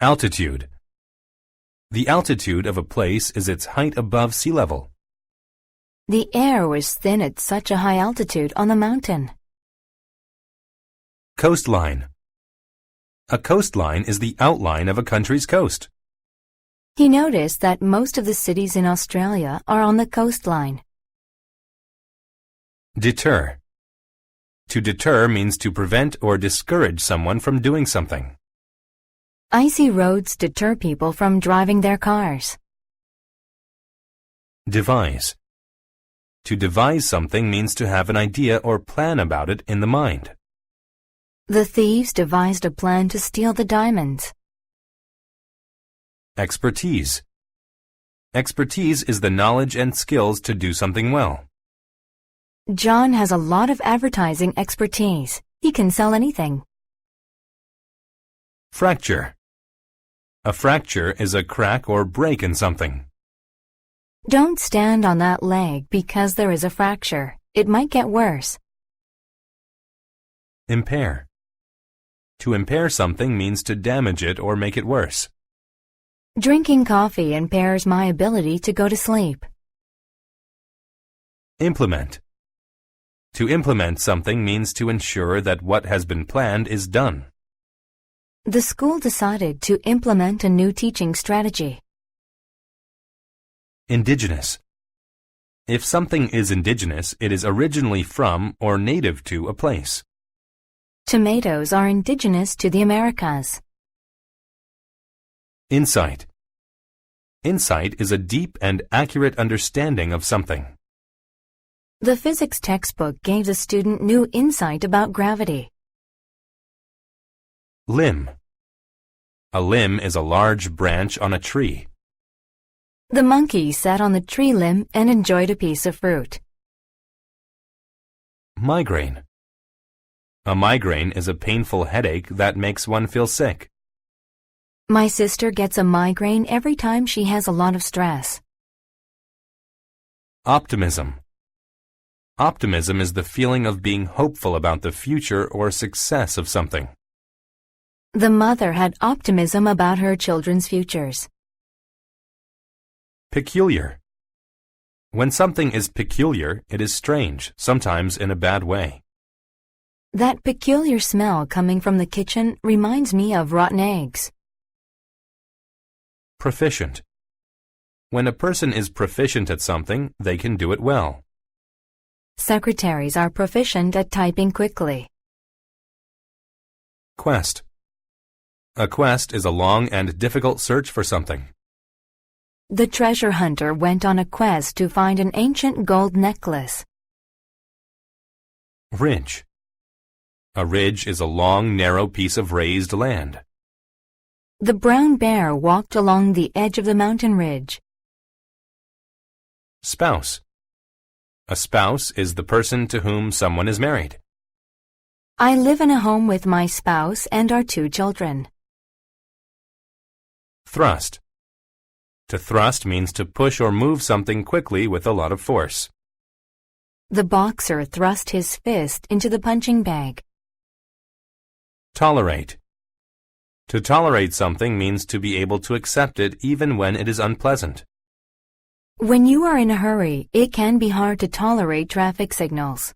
Altitude. The altitude of a place is its height above sea level. The air was thin at such a high altitude on the mountain. Coastline. A coastline is the outline of a country's coast. He noticed that most of the cities in Australia are on the coastline. Deter. To deter means to prevent or discourage someone from doing something. Icy roads deter people from driving their cars. Devise. To devise something means to have an idea or plan about it in the mind. The thieves devised a plan to steal the diamonds. Expertise. Expertise is the knowledge and skills to do something well. John has a lot of advertising expertise. He can sell anything. Fracture. A fracture is a crack or break in something. Don't stand on that leg because there is a fracture. It might get worse. Impair. To impair something means to damage it or make it worse. Drinking coffee impairs my ability to go to sleep. Implement. To implement something means to ensure that what has been planned is done. The school decided to implement a new teaching strategy. Indigenous. If something is indigenous, it is originally from or native to a place. Tomatoes are indigenous to the Americas. Insight. Insight is a deep and accurate understanding of something. The physics textbook gave the student new insight about gravity. Limb. A limb is a large branch on a tree. The monkey sat on the tree limb and enjoyed a piece of fruit. Migraine. A migraine is a painful headache that makes one feel sick. My sister gets a migraine every time she has a lot of stress. Optimism. Optimism is the feeling of being hopeful about the future or success of something. The mother had optimism about her children's futures. Peculiar. When something is peculiar, it is strange, sometimes in a bad way. That peculiar smell coming from the kitchen reminds me of rotten eggs. Proficient. When a person is proficient at something, they can do it well. Secretaries are proficient at typing quickly. Quest. A quest is a long and difficult search for something. The treasure hunter went on a quest to find an ancient gold necklace. Ridge. A ridge is a long, narrow piece of raised land. The brown bear walked along the edge of the mountain ridge. Spouse. A spouse is the person to whom someone is married. I live in a home with my spouse and our 2 children. Thrust. To thrust means to push or move something quickly with a lot of force. The boxer thrust his fist into the punching bag. Tolerate. To tolerate something means to be able to accept it even when it is unpleasant. When you are in a hurry, it can be hard to tolerate traffic signals.